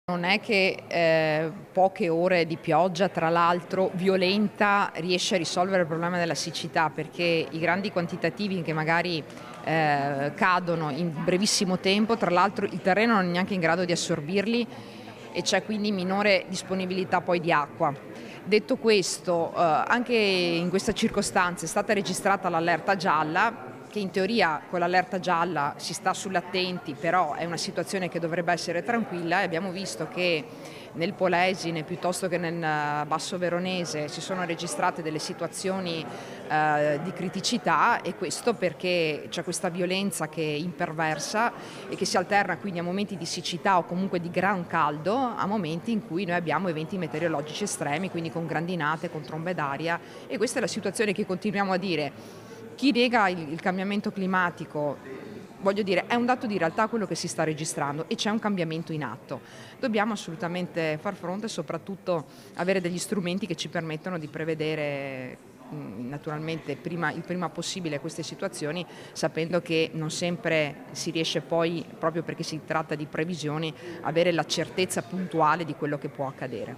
Non è che poche ore di pioggia, tra l'altro violenta, riesce a risolvere il problema della siccità, perché i grandi quantitativi che magari cadono in brevissimo tempo, tra l'altro il terreno non è neanche in grado di assorbirli e c'è quindi minore disponibilità poi di acqua. Detto questo, anche in questa circostanza è stata registrata l'allerta gialla, che in teoria con l'allerta gialla si sta sull'attenti, però è una situazione che dovrebbe essere tranquilla, e abbiamo visto che nel Polesine piuttosto che nel Basso Veronese si sono registrate delle situazioni di criticità, e questo perché c'è questa violenza che imperversa e che si alterna quindi a momenti di siccità o comunque di gran caldo, a momenti in cui noi abbiamo eventi meteorologici estremi, quindi con grandinate, con trombe d'aria, e questa è la situazione che continuiamo a dire. Chi nega il cambiamento climatico, voglio dire, è un dato di realtà quello che si sta registrando e c'è un cambiamento in atto. Dobbiamo assolutamente far fronte e soprattutto avere degli strumenti che ci permettono di prevedere naturalmente il prima possibile queste situazioni, sapendo che non sempre si riesce poi, proprio perché si tratta di previsioni, avere la certezza puntuale di quello che può accadere.